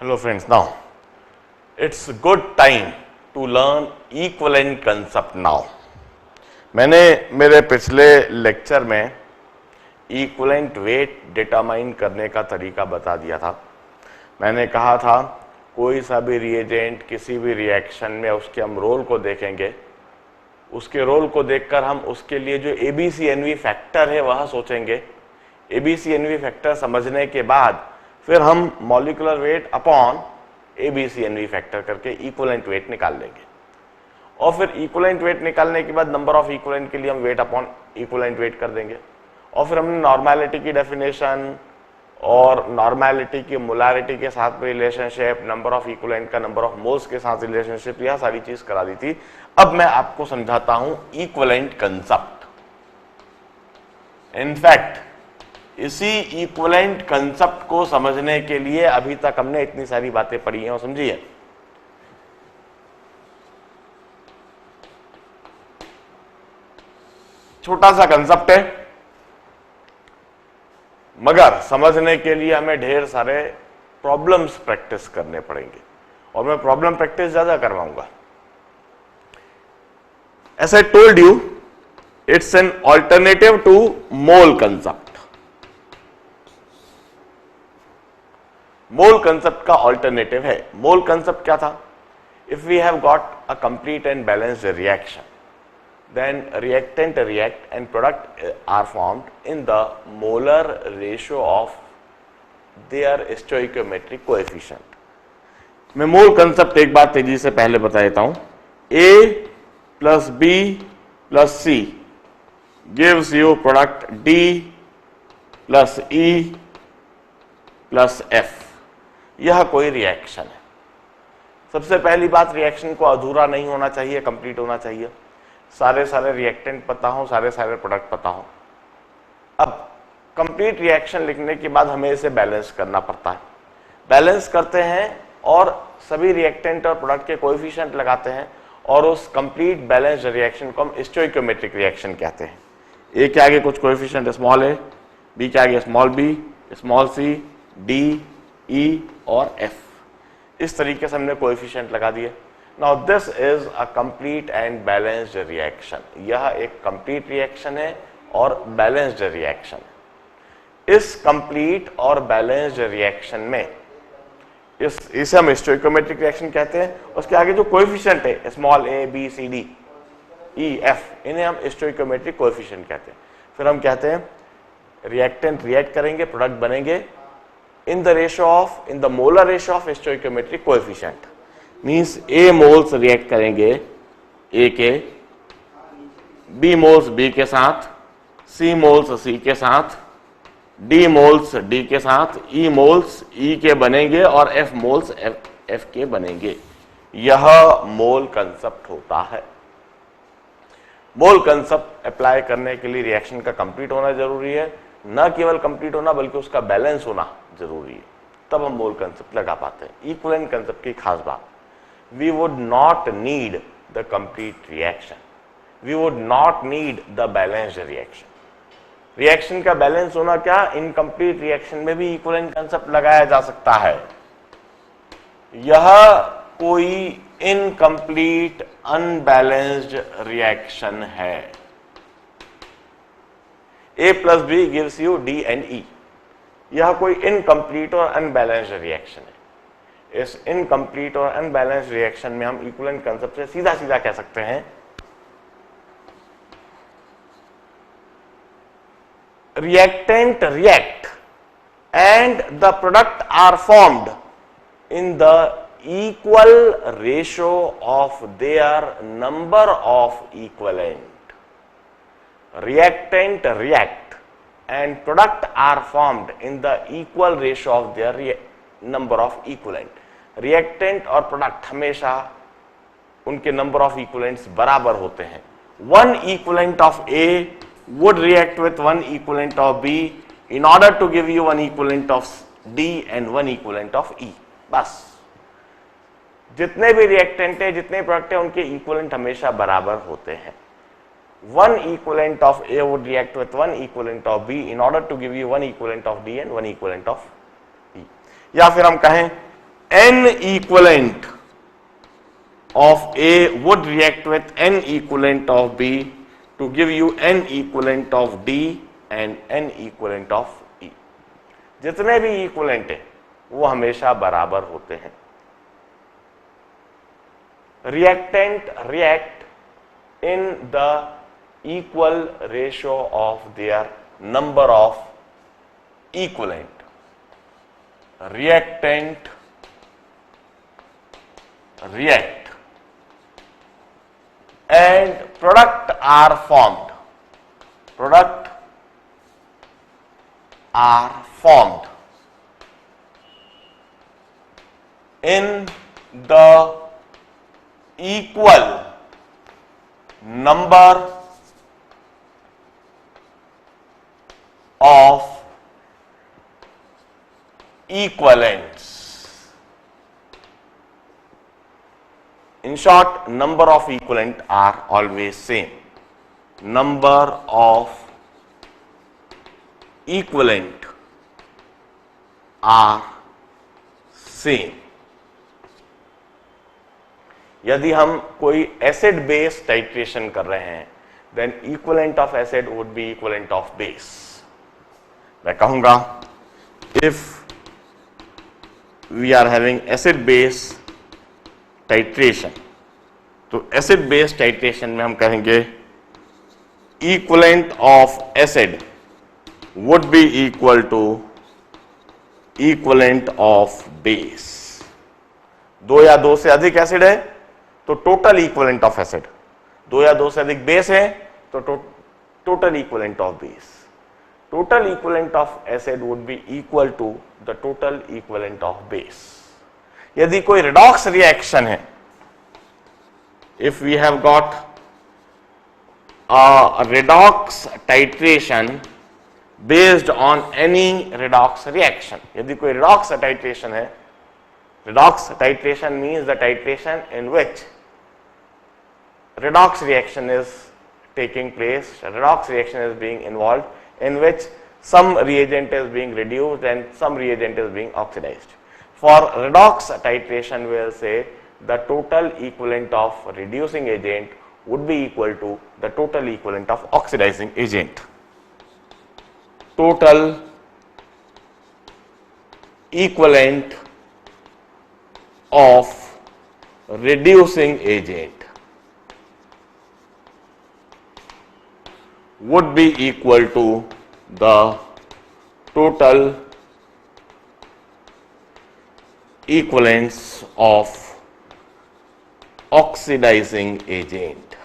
Hello friends, now it's good time to learn equivalent concept now. मैंने मेरे पिछले lecture में इक्विवेलेंट वेट डिटरमाइन करने का तरीका बता दिया था। मैंने कहा था कोई सा भी रिएजेंट किसी भी रिएक्शन में उसके हम रोल को देखेंगे, उसके रोल को देखकर हम उसके लिए जो ABCNV फैक्टर है वह सोचेंगे। ABCNV फैक्टर समझने के बाद फिर हम molecular weight upon ABCNV factor करके इक्विवेलेंट वेट निकाल लेंगे और फिर इक्विवेलेंट वेट निकालने के बाद नंबर ऑफ इक्विवेलेंट के लिए हम वेट अपॉन इक्विवेलेंट वेट कर देंगे और फिर हमने नॉर्मेलिटी की डेफिनेशन और नॉर्मेलिटी की मोलारिटी के साथ में रिलेशनशिप, नंबर ऑफ इक्विवेलेंट का नंबर ऑफ मोल्स के साथ रिलेशनशिप, यह सारी चीज करा दी थी। अब मैं आपको समझाता हूं इक्विवेलेंट कंसेप्ट। इनफैक्ट इसी इक्विवेलेंट कंसेप्ट को समझने के लिए अभी तक हमने इतनी सारी बातें पढ़ी हैं और समझी है। छोटा सा कंसेप्ट है मगर समझने के लिए हमें ढेर सारे प्रॉब्लम्स प्रैक्टिस करने पड़ेंगे और मैं प्रॉब्लम प्रैक्टिस ज्यादा करवाऊंगा। As I told you, it's an alternative to mole concept. Mole concept का ऑल्टरनेटिव है। मोल कंसेप्ट क्या था? If we have got a complete and balanced reaction, then reactant react and product are formed in the molar ratio of their stoichiometric coefficient. मैं मोल concept एक बार तेजी से पहले बता देता हूं। A plus B plus C gives you product D plus E plus F। यह कोई रिएक्शन है। सबसे पहली बात, रिएक्शन को अधूरा नहीं होना चाहिए, कंप्लीट होना चाहिए। सारे रिएक्टेंट पता हो, सारे प्रोडक्ट पता हो। अब कंप्लीट रिएक्शन लिखने के बाद हमें इसे बैलेंस करना पड़ता है। बैलेंस करते हैं और सभी रिएक्टेंट और प्रोडक्ट के कोएफिशिएंट लगाते हैं और उस कंप्लीट बैलेंस्ड रिएक्शन को हम स्टोइकियोमेट्रिक रिएक्शन कहते हैं। ए के आगे कुछ कोएफिशिएंट स्मॉल ए, बी के आगे small B, small C, D, ई और एफ। इस तरीके से हमने कोएफिशिएंट लगा दिए। Now this is a complete and balanced reaction। यह एक complete reaction है और balanced reaction है। इस complete और balanced reaction में इसे हम stoichiometric reaction कहते हैं। उसके आगे जो coefficient है small a, b, c, d, e, f, इन्हें हम stoichiometric coefficient कहते हैं। फिर हम कहते हैं reactant react करेंगे, product बनेंगे in the molar ratio of stoichiometric coefficient। Means A moles react करेंगे ए के, बी मोल्स बी के साथ, सी मोल्स सी के साथ, डी मोल्स डी के साथ, ई मोल्स ई के बनेंगे और एफ मोल्स एफ के बनेंगे। यह मोल कंसेप्ट होता है। मोल कंसेप्ट अप्लाई करने के लिए रिएक्शन का कंप्लीट होना जरूरी है, न केवल कंप्लीट होना बल्कि उसका बैलेंस होना जरूरी है, तब हम मोल कंसेप्ट लगा पाते हैं। इक्विवेलेंट कंसेप्ट की खास बात, we would not need the complete reaction, we would not need the balanced reaction। Reaction का बैलेंस होना क्या, इनकम्प्लीट रिएक्शन में भी इक्विवेलेंट कंसेप्ट लगाया जा सकता है। यह कोई इनकम्प्लीट अनबैलेंस्ड रिएक्शन है। A plus B gives you D and E। यह कोई इनकम्प्लीट और अनबैलेंस्ड रिएक्शन है। इस इनकम्प्लीट और अनबैलेंस्ड रिएक्शन में हम इक्विवेलेंट कंसेप्ट से सीधा सीधा कह सकते हैं reactant react and the product are formed in the equal ratio of their number of equivalent. Reactant react and product are formed in the equal ratio of their number of equivalent. Reactant और product हमेशा उनके number of equivalents बराबर होते हैं। One equivalent of A would react with one equivalent of B in order to give you one equivalent of D and one equivalent of ई। बस जितने भी reactant है, जितने प्रोडक्ट है, उनके इक्विवेलेंट हमेशा बराबर होते हैं। One equivalent of A would react with one equivalent of B in order to give you one equivalent of D and one equivalent of E. या फिर हम कहें n equivalent of A would react with n equivalent of B to give you n equivalent of D and n equivalent of E. जितने भी equivalent है वो हमेशा बराबर होते हैं. Reactant react in the equal ratio of their number of equivalent. Reactant react and product are formed. Product are formed in the equal number of equivalents. In short, number of equivalent are always same. Number of equivalent are same. यदि हम कोई acid base titration कर रहे हैं, then equivalent of acid would be equivalent of base. मैं कहूंगा if we are having acid base titration, तो acid base titration में हम कहेंगे equivalent of acid would be equal to equivalent of base. दो या दो से अधिक एसिड है तो टोटल इक्विवेलेंट ऑफ एसिड, दो या दो से अधिक बेस है तो total equivalent of base. Total equivalent of acid would be equal to the total equivalent of base. यदि कोई रिडॉक्स रिएक्शन है, if we have got a redox titration based on any redox reaction, यदि कोई redox titration है, redox titration means the titration in which redox reaction is taking place, redox reaction is being involved, in which some reagent is being reduced and some reagent is being oxidized. For redox titration, we will say the total equivalent of reducing agent would be equal to the total equivalent of oxidizing agent. Total equivalent of reducing agent would be equal to the total equivalence of oxidizing agent.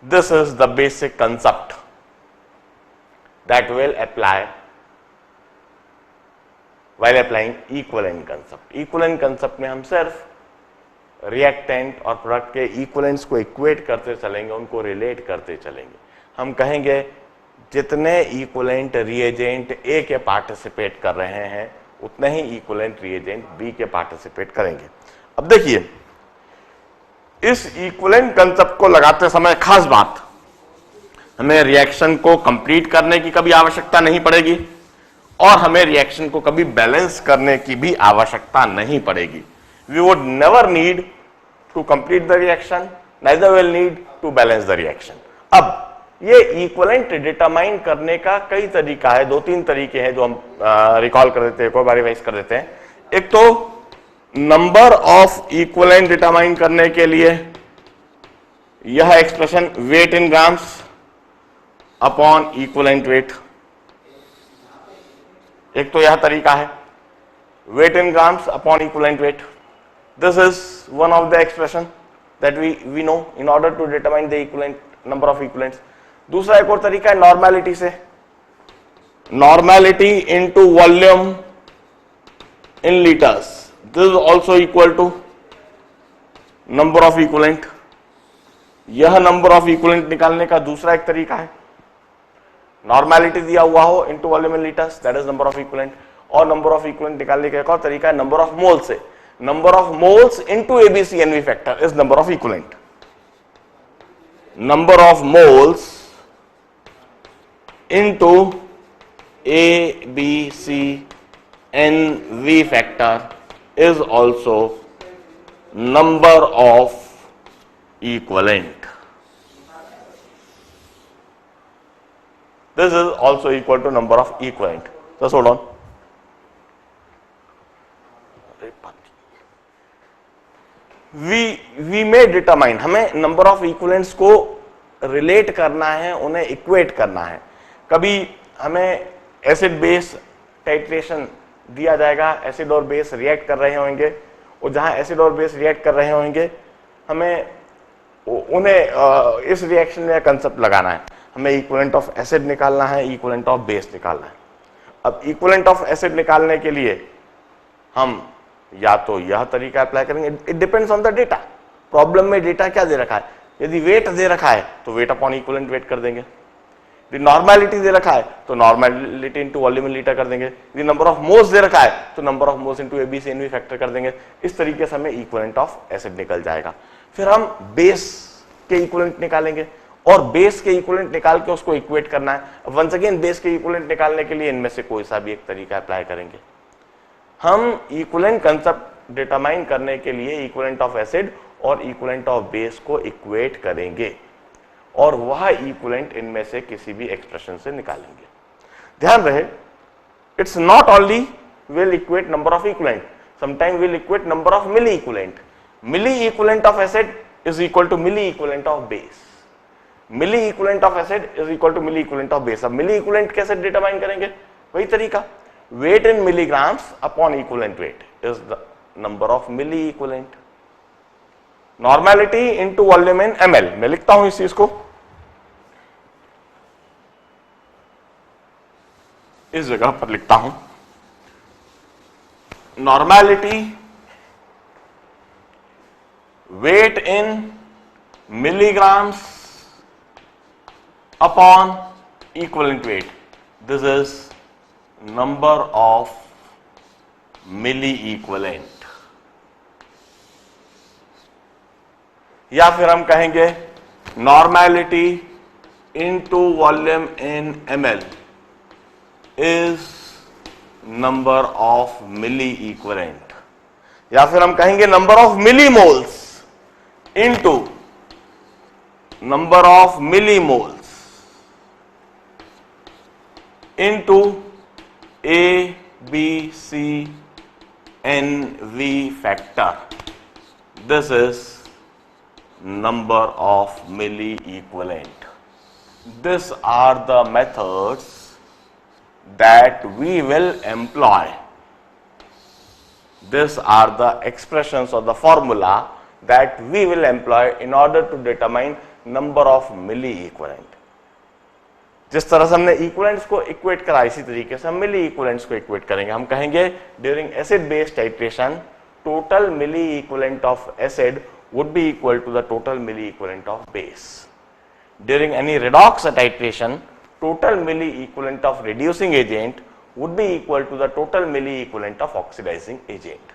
This is the basic concept that will apply while applying equivalent concept. Equivalent concept में हम सिर्फ reactant और product के equivalents को equate करते चलेंगे, उनको relate करते चलेंगे. हम कहेंगे जितने इक्विवेलेंट रिएजेंट ए के पार्टिसिपेट कर रहे हैं उतने ही इक्विवेलेंट रिएजेंट बी के पार्टिसिपेट करेंगे. अब देखिए, इस इक्विवेलेंट कंसेप्ट को लगाते समय खास बात, हमें रिएक्शन को कंप्लीट करने की कभी आवश्यकता नहीं पड़ेगी और हमें रिएक्शन को कभी बैलेंस करने की भी आवश्यकता नहीं पड़ेगी. We would never need to complete the reaction, neither will need to balance the reaction. अब ये इक्विवेलेंट डिटरमाइन करने का कई तरीका है, दो तीन तरीके हैं जो हम रिकॉल कर देते हैं, एक बार रिवाइज कर देते हैं. एक तो नंबर ऑफ इक्विवेलेंट डिटरमाइन करने के लिए यह expression weight in grams upon equivalent weight, एक तो यह तरीका है weight in grams upon equivalent weight. This is one of the expression that we know in order to determine the equivalent number of equivalents. दूसरा एक और तरीका है नॉर्मेलिटी से, normality into volume in litres. This is also equal to number of equivalent. यह number of equivalent निकालने का दूसरा एक तरीका है. नॉर्मेलिटी दिया हुआ हो into volume in litres, that is number of equivalent. और नंबर ऑफ इक्विवेलेंट निकालने का एक और तरीका है नंबर ऑफ मोल से. Number of moles into ABCNV factor is number of equivalent. Number of moles into A, B, C, N, V factor is also number of equivalent. This is also equal to number of equivalent. Just hold on. We may determine, हमें number of equivalents को relate करना है, उन्हें equate करना है. कभी हमें acid base titration दिया जाएगा, एसिड और बेस रिएक्ट कर रहे होंगे, और जहां एसिड और बेस रिएक्ट कर रहे होंगे हमें उन्हें इस रिएक्शन में कंसेप्ट लगाना है. हमें इक्विवेलेंट ऑफ एसिड निकालना है, इक्विवेलेंट ऑफ बेस निकालना है. अब इक्विवेलेंट ऑफ एसिड निकालने के लिए हम या तो यह तरीका अप्लाई करेंगे. It depends on the data. Problem में डेटा क्या दे रखा है. यदि वेट दे रखा है तो वेट अपॉन इक्विवेलेंट वेट कर देंगे. यदि नॉर्मेलिटी दे रखा है तो normality into volume in litre कर देंगे. यदि नंबर ऑफ मोल्स दे रखा है तो नंबर ऑफ मोल्स इनटू एबीसीएनवी फैक्टर कर देंगे. इस तरीके से हमें इक्विवेलेंट ऑफ एसिड निकल जाएगा. फिर हम बेस के इक्विवेलेंट निकालेंगे और बेस के इक्विवेलेंट निकाल के उसको इक्वेट करना है. वंस अगेन बेस के इक्विवेलेंट निकालने के लिए इनमें से कोई सा भी एक तरीका अप्लाई करेंगे. हम इक्विवेलेंट कंसेप्ट डिटरमाइन करने के लिए इक्विवेलेंट ऑफ एसिड और इक्विवेलेंट ऑफ बेस को इक्वेट करेंगे और वह इक्विवेलेंट इनमें से किसी भी एक्सप्रेशन से निकालेंगे. ध्यान रहे, it's not only will equate number of equivalent, sometime will equate number of milli equivalent. Milli equivalent of acid is equal to milli equivalent of base. Milli equivalent of acid is equal to milli equivalent of base. अब milli equivalent कैसे determine करेंगे, वही तरीका. Weight in milligrams upon equivalent weight is the number of milli equivalent. Normality into volume in ml. मैं लिखता हूं इस चीज को इस जगह पर लिखता हूं. Normality weight in milligrams upon equivalent weight. This is number of milli equivalent. या फिर हम कहेंगे normality into volume in ml is number of milli equivalent. या फिर हम कहेंगे number of milli moles into number of milli moles into A, B, C, N, V factor. This is number of milli equivalent. These are the methods that we will employ. These are the expressions or the formula that we will employ in order to determine number of milli equivalent. जिस तरह से हमने equivalents को equate करा, इसी तरीके से हम मिली इक्विवेलेंट्स को इक्वेट करेंगे. हम कहेंगे during acid base titration total milli equivalent of acid would be equal to the total milli equivalent of base. During any redox titration total milli equivalent of reducing agent would be equal to the total milli equivalent of oxidizing agent.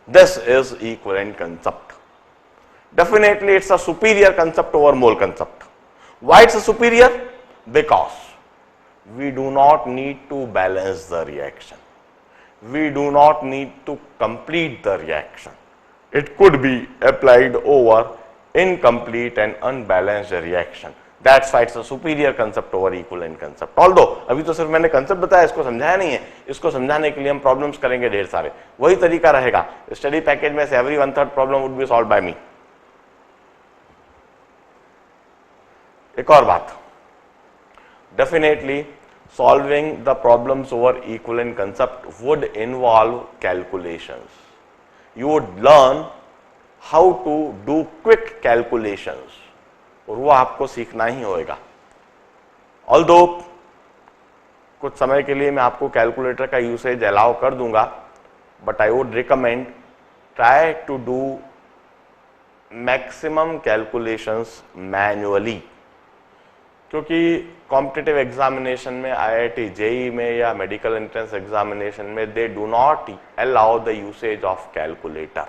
This is equivalent concept. Definitely it's a superior concept over mole concept. Why it's a superior? Because we do not need to balance the reaction. We do not need to complete the reaction. It could be applied over incomplete and unbalanced reaction. That's why it's a superior concept over equivalent concept. Although अभी तो सिर्फ मैंने concept बताया, इसको समझाया नहीं है. इसको समझाने के लिए हम problems करेंगे ढेर सारे. वही तरीका रहेगा. Study package में से every 1/3 problem would be solved by me. एक और बात, definitely solving the problems over equivalent concept would involve calculations. You would learn how to do quick calculations और वो आपको सीखना ही होगा. ऑल्दो कुछ समय के लिए मैं आपको कैलकुलेटर का यूसेज अलाउ कर दूंगा, but I would recommend try to do maximum calculations manually. क्योंकि कॉम्पिटिटिव एग्जामिनेशन में, आईआईटी जेई में या मेडिकल एंट्रेंस एग्जामिनेशन में they do not allow the usage of calculator.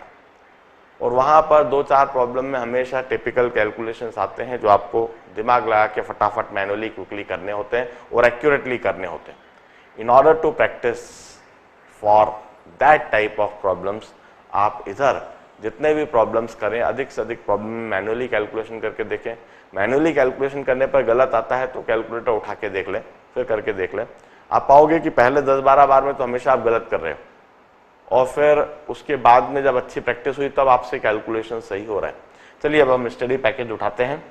और वहां पर 2-4 प्रॉब्लम में हमेशा टिपिकल कैलकुलेशंस आते हैं जो आपको दिमाग लगा के फटाफट मैनुअली क्विकली करने होते हैं और एक्यूरेटली करने होते हैं. In order to practice for that type of problems, आप इधर जितने भी प्रॉब्लम्स करें अधिक से अधिक प्रॉब्लम में मैनुअली कैलकुलेशन करके देखें. मैनुअली कैलकुलेशन करने पर गलत आता है तो कैलकुलेटर उठा के देख लें, फिर करके देख लें. आप पाओगे कि पहले 10-12 बार में तो हमेशा आप गलत कर रहे हो, और फिर उसके बाद में जब अच्छी प्रैक्टिस हुई तब आपसे कैलकुलेशन सही हो रहा है. चलिए अब हम स्टडी पैकेज उठाते हैं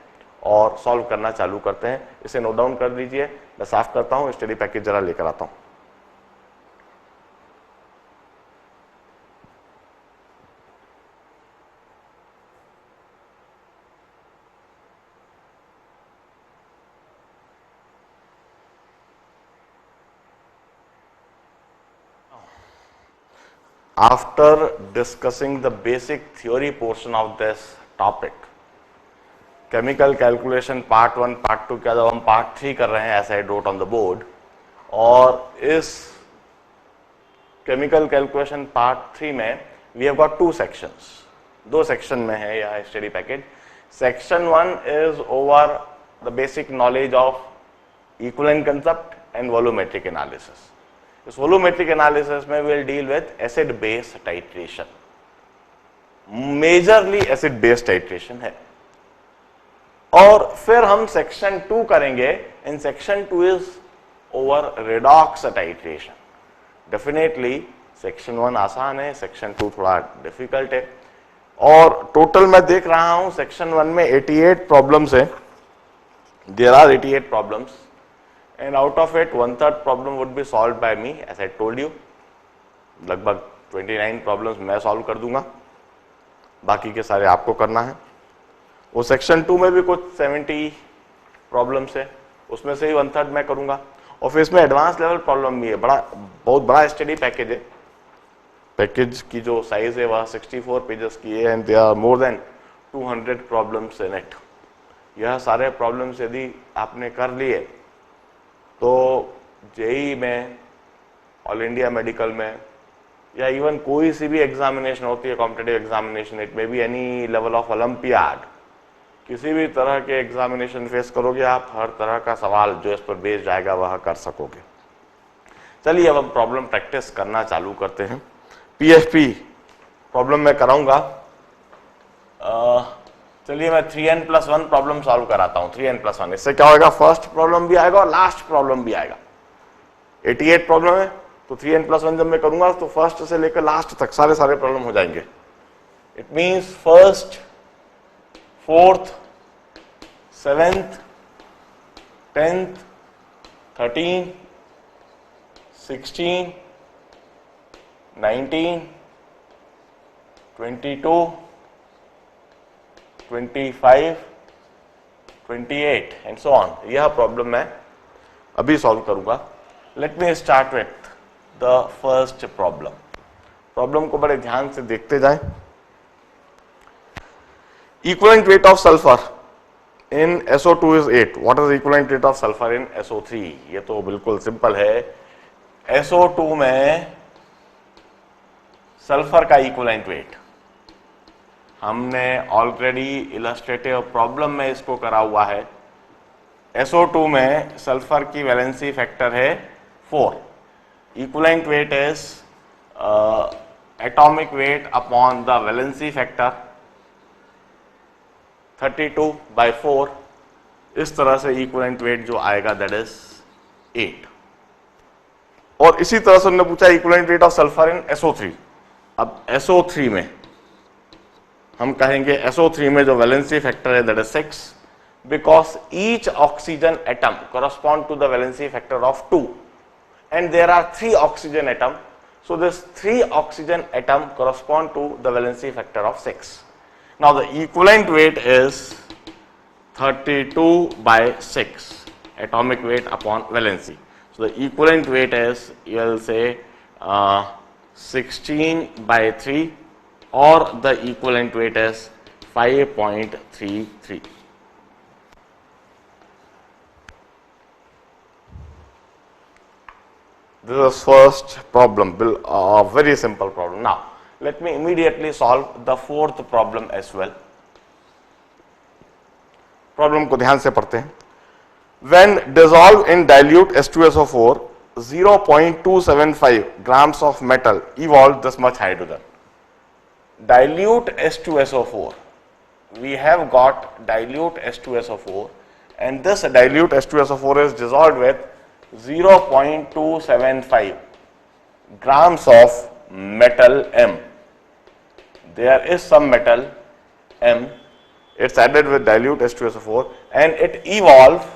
और सॉल्व करना चालू करते हैं. इसे नोट डाउन कर लीजिए, मैं साफ करता हूं, स्टडी पैकेज जरा लेकर आता हूं. After discussing the basic theory portion of this topic, chemical calculation part 1 part 2 के जब हम पार्ट 3 कर रहे हैं, as I wrote on the board, और इस केमिकल कैलकुलेशन पार्ट 3 में we have got 2 sections. 2 section में है यह study package. Section 1 is over the basic knowledge of equivalent concept and volumetric analysis. इस वॉल्यूमेट्रिक एनालिसिस में will deal with acid base titration. Majorly acid base titration है. और फिर हम section 2 करेंगे. In section 2 is over redox titration. Definitely section 1 आसान है, section 2 थोड़ा डिफिकल्ट है. और टोटल मैं देख रहा हूं सेक्शन 1 में 88 प्रॉब्लम्स है. There are 88 problems and out of it 1/3 problem would be solved by me, as I told you. लगभग 29 प्रॉब्लम्स मैं सॉल्व कर दूंगा, बाकी के सारे आपको करना है. वो सेक्शन 2 में भी कुछ 70 प्रॉब्लम्स है, उसमें से ही 1/3 मैं करूंगा. और फिर इसमें एडवांस लेवल प्रॉब्लम भी है. बहुत बड़ा स्टडी पैकेज है. पैकेज की जो साइज है वह 64 पेजेस की है, and there are more than 200 problems in it. यह सारे प्रॉब्लम्स यदि आपने कर लिए तो जेई में, ऑल इंडिया मेडिकल में, या इवन कोई सी भी एग्जामिनेशन होती है, competitive examination, it may be any level of olympiad, किसी भी तरह के एग्जामिनेशन फेस करोगे आप, हर तरह का सवाल जो इस पर बेस्ड जाएगा वह कर सकोगे. चलिए अब हम प्रॉब्लम प्रैक्टिस करना चालू करते हैं. पीएफपी प्रॉब्लम मैं कराऊंगा. चलिए मैं 3n+1 प्रॉब्लम सॉल्व कराता हूं. 3n+1, इससे क्या होगा, फर्स्ट प्रॉब्लम भी आएगा और लास्ट प्रॉब्लम भी आएगा. 88 प्रॉब्लम है तो 3n+1 जब मैं करूंगा तो फर्स्ट से लेकर लास्ट तक सारे प्रॉब्लम हो जाएंगे. It means first, fourth, 7th, 10th, 13, 16, 19, 22, 25, 28 and so on. यह प्रॉब्लम मैं अभी सॉल्व करूंगा. Let me start with the first problem. Problem को बड़े ध्यान से देखते जाएं. Equivalent weight of sulphur in SO2 is 8. What is equivalent weight of sulphur in SO3? ये तो बिल्कुल सिंपल है. SO2 में सल्फर का इक्विवेलेंट वेट हमने ऑलरेडी इलस्ट्रेटिव प्रॉब्लम में इसको करा हुआ है. SO2 में सल्फर की वैलेंसी फैक्टर है 4. Equivalent weight is atomic weight upon the valency factor 32/4. इस तरह से इक्विवेलेंट वेट जो आएगा दैट इज 8. और इसी तरह से उन्होंने पूछा equivalent weight of sulphur in SO3. अब SO3 में हम कहेंगे SO3 में जो वैलेंसी फैक्टर है that is 6, because each oxygen atom correspond to the valency factor of 2 and there are 3 oxygen atom, so this 3 oxygen atom correspond to the valency factor of 6. Now the equivalent weight is 32/6 atomic weight upon valency. So the equivalent weight is, you will say 16/3, or the equivalent weight is 5.33. This is first problem, a very simple problem. Now Let me immediately solve the fourth problem as well. Problem को ध्यान से पढ़ते हैं. When dissolved in dilute H2SO4, 0.275 grams of metal evolved this much hydrogen. Dilute H2SO4. We have got dilute H2SO4, and this dilute H2SO4 is dissolved with 0.275 grams of metal M. There is some metal M. It's added with dilute H2SO4 and it evolves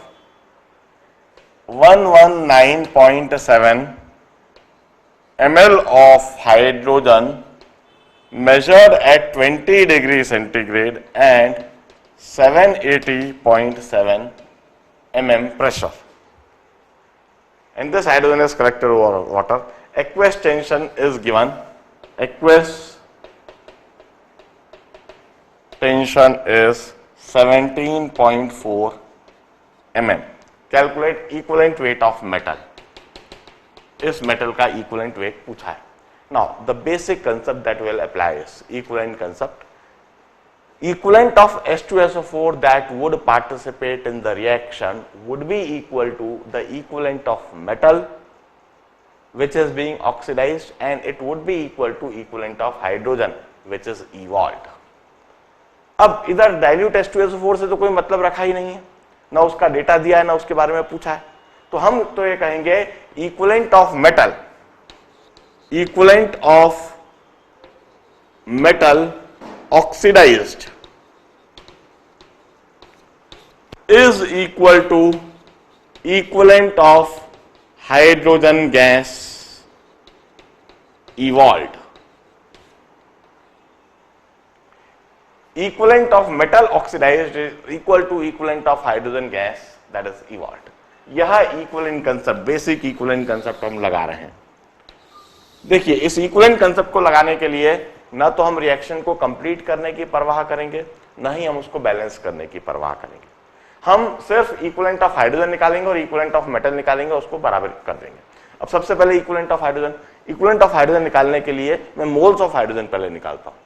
119.7 ml of hydrogen measured at 20 degrees centigrade and 780.7 mm pressure. And this hydrogen is collected over water. Aqueous tension is given. Aqueous tension is 17.4 mm. Calculate equivalent weight of metal. इस metal का equivalent weight पूछा है. Now the basic concept that will apply is equivalent concept. Equivalent of H2SO4 that would participate in the reaction would be equal to the equivalent of metal which is being oxidized, and it would be equal to equivalent of hydrogen which is evolved. अब इधर dilute H2SO4 से तो कोई मतलब रखा ही नहीं है, ना उसका डेटा दिया है ना उसके बारे में पूछा है, तो हम तो ये कहेंगे equivalent of metal, equivalent of metal oxidized is equal to equivalent of hydrogen gas evolved. Equivalent of metal oxidized is equal to equivalent of hydrogen gas that is evolved. यह equivalent concept, basic equivalent concept हम लगा रहे हैं. देखिए, इस equivalent concept को लगाने के लिए ना तो हम रिएक्शन को कंप्लीट करने की परवाह करेंगे, ना ही हम उसको बैलेंस करने की परवाह करेंगे. हम सिर्फ इक्विवेलेंट ऑफ हाइड्रोजन निकालेंगे और इक्विवेलेंट ऑफ मेटल निकालेंगे, उसको बराबर कर देंगे. अब सबसे पहले equivalent of hydrogen. Equivalent of hydrogen निकालने के लिए मैं मोल्स ऑफ हाइड्रोजन पहले निकालता हूं.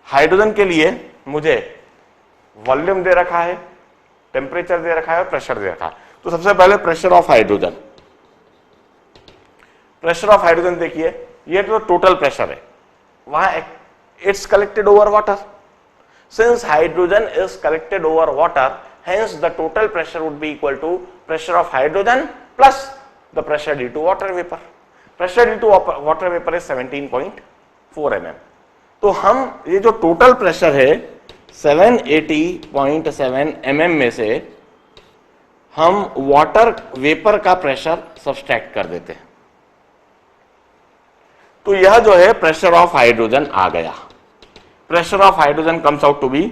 हाइड्रोजन के लिए मुझे वॉल्यूम दे रखा है, टेम्परेचर दे रखा है और प्रेशर दे रखा है. तो सबसे पहले pressure of hydrogen. Pressure of hydrogen देखिए, ये तो टोटल प्रेशर है, वहां it's collected over water. Since hydrogen is collected over water, hence the total pressure would be equal to pressure of hydrogen plus the pressure due to water vapor. Pressure due to water vapor is 17.4 mm. तो हम ये जो total pressure है 780.7 mm में से हम water vapour का pressure subtract कर देते हैं. तो यह जो है प्रेशर ऑफ हाइड्रोजन आ गया. Pressure of hydrogen comes out to be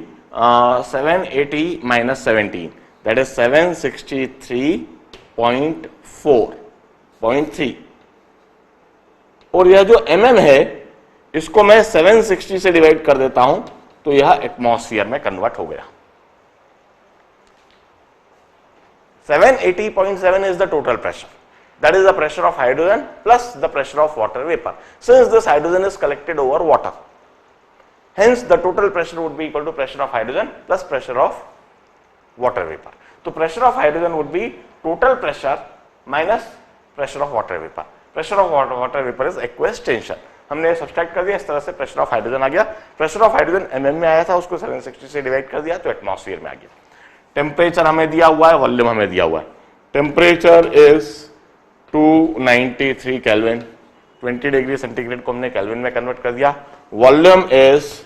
780 minus 17, that is 763.4.3. और यह जो mm है इसको मैं 760 से डिवाइड कर देता हूं तो यह एटमॉस्फेयर में कन्वर्ट हो गया. 780.7 is the total pressure. That is the pressure of hydrogen plus the pressure of water vapor. Since this hydrogen is collected over water, hence the total pressure would be equal to pressure of hydrogen plus pressure of water vapor. So pressure of hydrogen would be total pressure minus pressure of water vapor. Pressure of water vapor is aqueous tension. हमने subtract कर दिया, इस तरह से pressure of hydrogen आ गया. Pressure of hydrogen mm में आया था, उसको 760 से डिवाइड कर दिया तो एटमॉस्फेयर में आ गया. टेम्परेचर हमें दिया हुआ है, वॉल्यूम हमें दिया हुआ है. Temperature is 293 kelvin. 20 degree centigrade को हमने केल्विन में कन्वर्ट कर दिया. वॉल्यूम इज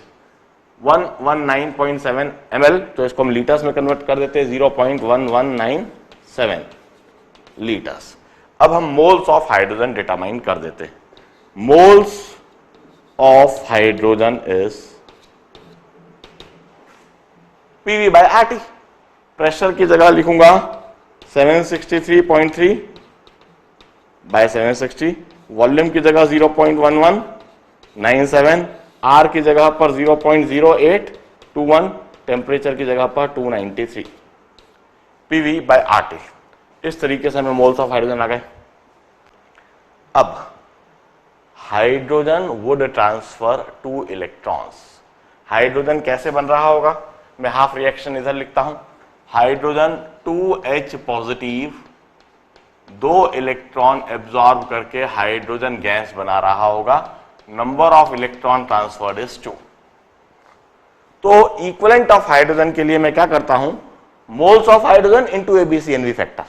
119.7 ml, तो इसको हम लीटर्स में कन्वर्ट कर देते हैं, 0.1197 लीटर्स. अब हम मोल्स ऑफ हाइड्रोजन डिटरमाइन कर देते हैं. Moles of hydrogen is PV by RT. Pressure की जगह लिखूंगा 763.3 by 760. वॉल्यूम की जगह 0.1197, R की जगह पर 0.0821, टेम्परेचर की जगह पर 293. PV by RT. इस तरीके से हमें मोल्स ऑफ हाइड्रोजन आ गए. अब hydrogen would transfer 2 electrons. Hydrogen कैसे बन रहा होगा, मैं हाफ रिएक्शन इधर लिखता हूं। Hydrogen 2H positive 2 electron absorb करके हाइड्रोजन गैस बना रहा होगा। Number of electron transferred is 2। तो इक्विवेलेंट ऑफ हाइड्रोजन के लिए मैं क्या करता हूं, moles of hydrogen into ABCNV factor.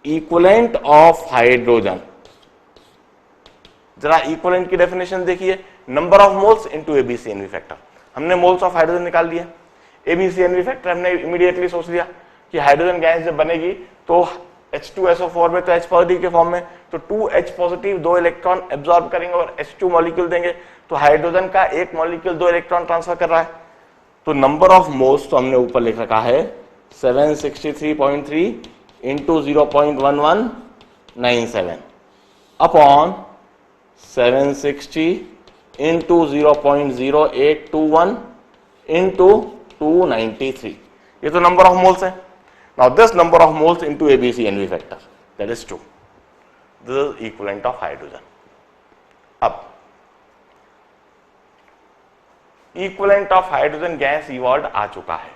Equivalent of hydrogen, जरा इक्विवेलेंट की डेफिनेशन देखिए, number of moles into ABCNV factor. हमने मोल्स ऑफ हाइड्रोजन निकाल लिए, ABCNV फैक्टर हमने इमीडिएटली सोच लिया कि हाइड्रोजन गैस जब बनेगी तो H2SO4 में तो H पॉजिटिव के फॉर्म में, तो 2H पॉजिटिव 2 इलेक्ट्रॉन एब्जॉर्ब करेंगे और H2 मॉलिक्यूल देंगे, तो हाइड्रोजन का एक मॉलिक्यूल 2 इलेक्ट्रॉन ट्रांसफर कर रहा है। तो नंबर ऑफ मोल्स तो हमने ऊपर लिख रखा है 763.3 इंटू 0.1197 अपॉन 760 इंटू 0.0821 इंटू 293। ये तो नंबर ऑफ मोल्स है। Now this number of moles into ABCNV factor, that is 2. This is equivalent of hydrogen. अब equivalent of hydrogen gas evolved आ चुका है,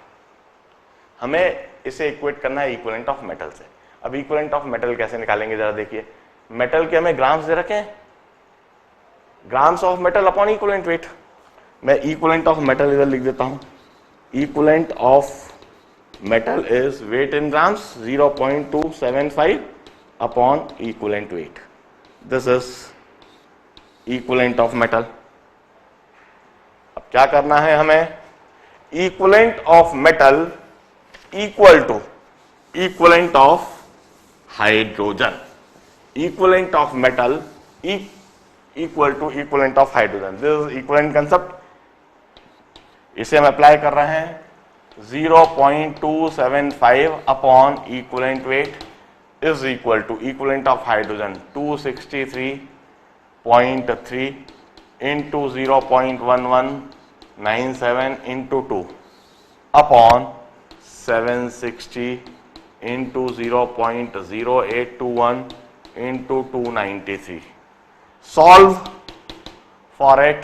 हमें इसे इक्वेट करना है equivalent of metal से। अब equivalent of metal कैसे निकालेंगे जरा देखिए। मेटल के हमें ग्राम्स दे रखे हैं, grams of metal upon equivalent wait. मैं equivalent of metal इधर लिख देता हूं, equivalent of metal is weight in grams 0.275 upon equivalent weight. This is equivalent of metal. अब क्या करना है हमें, equivalent of metal equal to equivalent of hydrogen. Equivalent of metal equal to equivalent of hydrogen. This is equivalent concept. इसे हम apply कर रहे हैं 0.275 upon equivalent weight is equal to equivalent of hydrogen 263.3 into 0.1197 into 2 upon 760 into 0.0821 into 293. Solve for it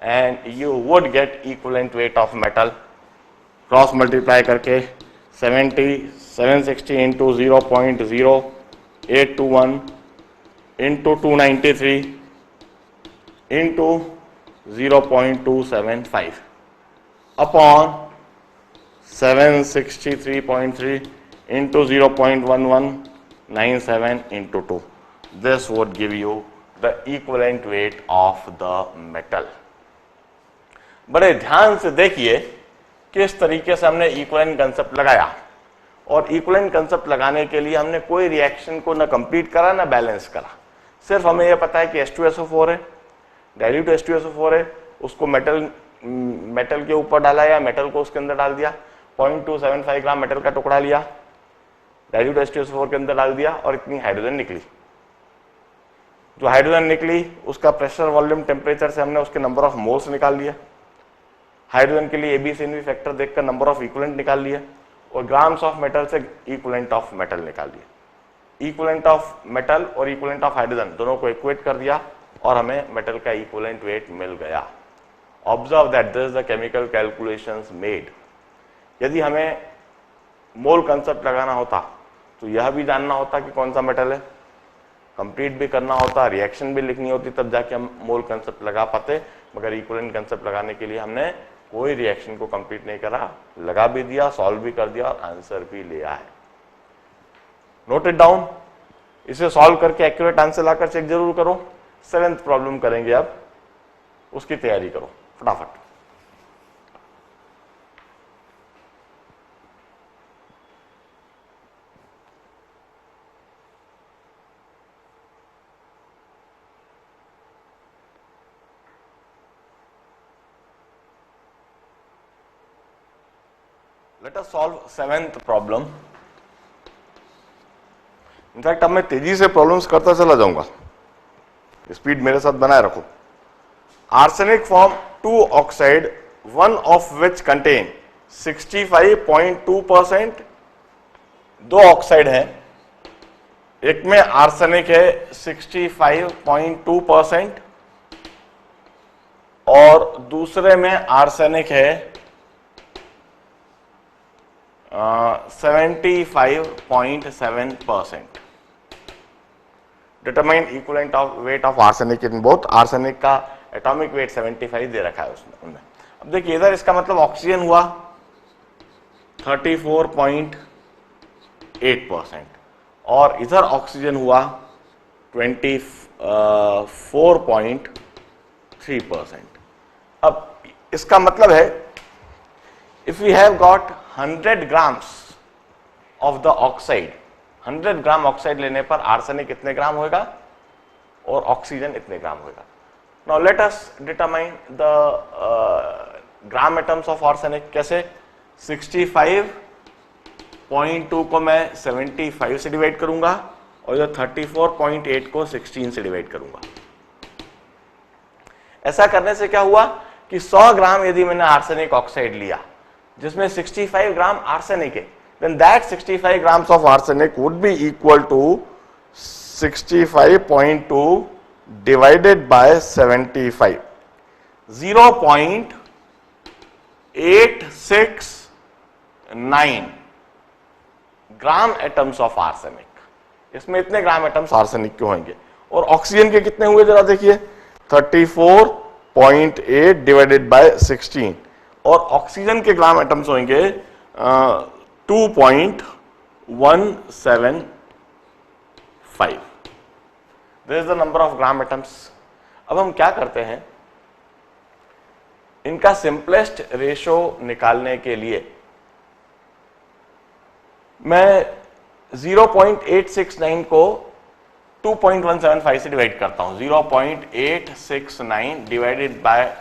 and you would get equivalent weight of metal. Cross multiply करके 760 into 0.0821 into 293 into 0.275 upon 763.3 into 0.1197 into 2. This would give you the equivalent weight of the metal. बड़े ध्यान से देखिए किस तरीके से हमने equivalent concept लगाया, और इक्विवेलेंट कंसेप्ट लगाने के लिए हमने कोई रिएक्शन को ना कंप्लीट करा ना बैलेंस करा। सिर्फ हमें यह पता है कि H2SO4 है, डाइल्यूट H2SO4 है, उसको मेटल के ऊपर डाला या मेटल को उसके अंदर डाल दिया, 0.275 ग्राम मेटल का टुकड़ा लिया, डाइल्यूट H2SO4 के अंदर डाल दिया और इतनी हाइड्रोजन निकली। जो हाइड्रोजन निकली उसका प्रेशर, वॉल्यूम, टेम्परेचर से हमने उसके नंबर ऑफ मोल्स निकाल लिया। हाइड्रोजन के लिए ABCNV फैक्टर देखकर नंबर ऑफ इक्विवेलेंट निकाल लिया और ग्राम्स ऑफ मेटल से इक्विवेलेंट ऑफ मेटल निकाल लिया। इक्विवेलेंट ऑफ मेटल और इक्विवेलेंट ऑफ हाइड्रोजन दोनों को इक्वेट कर दिया और हमें मेटल का इक्विवेलेंट वेट मिल गया। Observe that this is the chemical calculations made. यदि हमें मोल कंसेप्ट लगाना होता तो यह भी जानना होता कि कौन सा मेटल है, कंप्लीट भी करना होता, रिएक्शन भी लिखनी होती, तब जाके हम मोल कंसेप्ट लगा पाते। मगर इक्विवेलेंट कंसेप्ट लगाने के लिए हमने कोई रिएक्शन को कंप्लीट नहीं करा, लगा भी दिया, सॉल्व भी कर दिया और आंसर भी लिया है। नोट इट डाउन, इसे सॉल्व करके एक्यूरेट आंसर लाकर चेक जरूर करो। 7th प्रॉब्लम करेंगे अब, उसकी तैयारी करो फटाफट। Let us solve 7th problem. In fact अब मैं तेजी से प्रॉब्लम्स करता चला जाऊंगा, स्पीड मेरे साथ बनाए रखो। Arsenic form 2 oxide, one of which contain 65.2%। 2 oxide हैं, एक में आर्सेनिक है 65.2% और दूसरे में आर्सेनिक है 75.7%. Determine equivalent of weight of arsenic in both. Arsenic का एटॉमिक वेट 75 दे रखा है उसमें. अब देखिए इधर इसका मतलब ऑक्सीजन हुआ 34.8% और इधर ऑक्सीजन हुआ 24.3%. अब इसका मतलब है if we have got 100 grams of the oxide, 100 gram oxide लेने पर आर्सेनिक कितने ग्राम होगा और ऑक्सीजन इतने ग्राम होगा. Now let us determine the gram atoms of arsenic. कैसे? 65.2 को मैं 75 से डिवाइड करूंगा और जो 34.8 को 16 से डिवाइड करूंगा. ऐसा करने से क्या हुआ कि 100 ग्राम यदि मैंने आर्सेनिक ऑक्साइड लिया जिसमें 65 ग्राम आर्सेनिक है, then that 65 grams of arsenic would be equal to 65.2 divided by 75. 0.869 gram atoms of arsenic. इसमें इतने ग्राम एटम्स आर्सेनिक के होंगे. और ऑक्सीजन के कितने हुए जरा देखिए, 34.8 डिवाइडेड बाय 16 और ऑक्सीजन के ग्राम एटम्स होंगे 2.175. This is the number of gram atoms. अब हम क्या करते हैं, इनका सिंपलेस्ट रेशो निकालने के लिए मैं 0.869 को 2.175 से डिवाइड करता हूं. 0.869 डिवाइडेड बाय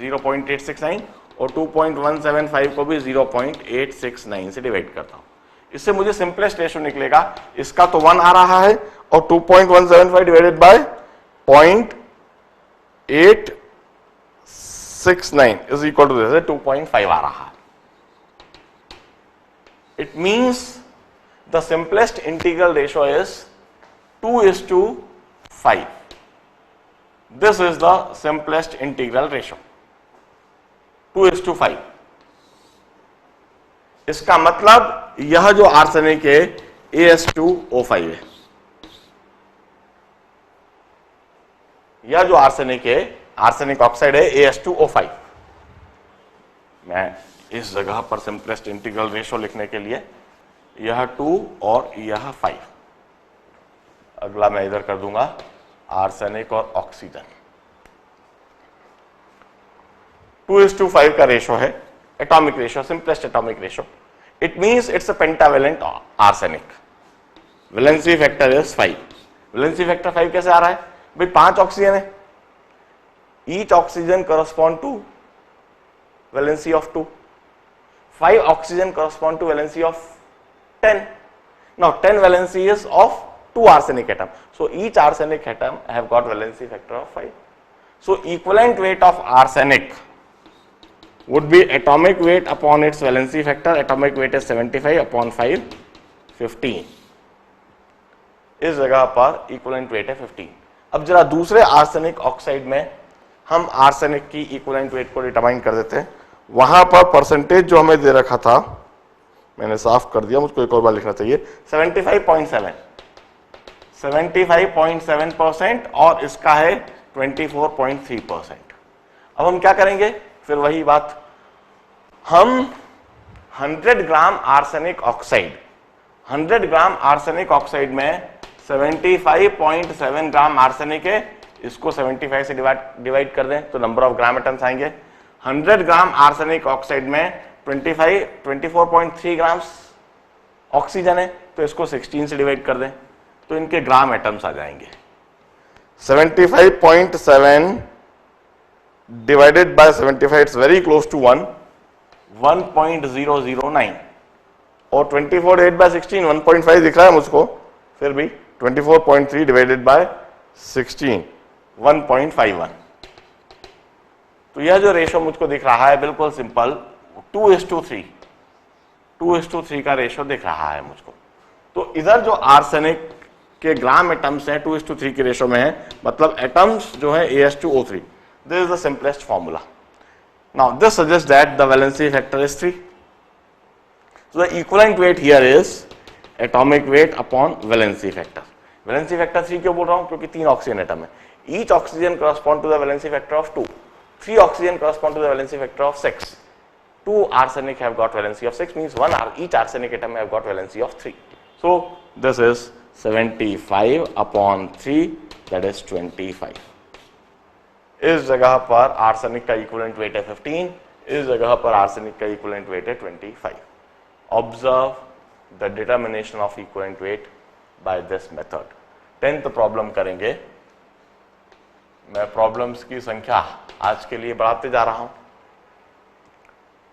0.869 और 2.175 को भी 0.869 से डिवाइड करता हूं. इससे मुझे सिंपलेस्ट रेशो निकलेगा. इसका तो 1 आ रहा है और 2.175 divided by 0.869 is equal to 2.5 आ रहा है. It means the simplest integral ratio is 2:5. This is the simplest integral ratio 2:5. इसका मतलब यह जो आर्सेनिक है AS2O5 है. यह जो आर्सेनिक है, आर्सेनिक ऑक्साइड है AS2O5. मैं इस जगह पर सिंपलेस्ट इंटीग्रल रेशो लिखने के लिए यह 2 और यह 5. अगला मैं इधर कर दूंगा आर्सेनिक और ऑक्सीजन. 2:5 का रेशो है atomic ratio, simplest atomic ratio. It means it's a pentavalent arsenic. Valency factor is 5. Valency factor 5 कैसे आ रहा है भाई? 5 ऑक्सीजन है. Each oxygen correspond to valency of 2. 5 oxygen correspond to valency of 10. Now 10 valency is of 2 arsenic atom. So each arsenic atom have got valency factor of 5. So equivalent weight of arsenic would be atomic weight upon its valency factor. Atomic weight is 75 upon 5, 15. इस जगह पर equivalent weight है 15. अब जरा दूसरे arsenic oxide में हम arsenic की इक्विवेलेंट वेट को डिटरमाइन कर देते हैं. वहां पर परसेंटेज जो हमें दे रखा था मैंने साफ कर दिया, मुझको एक और बार लिखना चाहिए. 75.7% और इसका है 24.3%. अब हम क्या करेंगे? फिर वही बात, हम 100 ग्राम आर्सेनिक ऑक्साइड, 100 ग्राम आर्सेनिक ऑक्साइड में 75.7 ग्राम आर्सेनिक है. इसको 75 से डिवाइड कर दें तो नंबर ऑफ ग्राम एटम्स आएंगे. 100 ग्राम आर्सेनिक ऑक्साइड में 24.3 ग्राम्स ऑक्सीजन है तो इसको 16 से डिवाइड कर दें तो इनके ग्राम एटम्स आ जाएंगे. 75.7 divided by 75 it's very close to 1.009 और 24 डिवाइड बाय 16 1.5 दिख रहा है मुझको, फिर भी 24.3 डिवाइडेड बाय 16 1.51. तो यह जो रेशो मुझको दिख रहा है बिल्कुल सिंपल 2:3 का रेशो दिख रहा है मुझको. तो इधर जो आर्सेनिक के ग्राम एटम्स हैं 2:3 की रेशो में है, मतलब एटम्स जो है AS2O3. This is the simplest formula. Now this suggest that the valency factor is 3. So the equivalent weight here is atomic weight upon valency factor. Valency factor 3 क्यों बोल रहा हूं? क्योंकि 3 ऑक्सीजन एटम है. Each oxygen correspond to the valency factor of 2. 3 oxygen correspond to the valency factor of 6. 2 arsenic have got valency of 6, means each arsenic atom have got valency of 3. So this is 75 upon 3, that is 25. इस जगह पर arsenic का equivalent weight है 15, इस जगह पर arsenic का equivalent weight है 25. Observe the determination of equivalent weight by this method. 10th problem करेंगे. मैं प्रॉब्लम्स की संख्या आज के लिए बढ़ाते जा रहा हूं.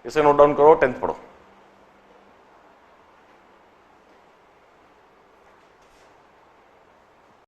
इसे नोट डाउन करो, 10th पढ़ो.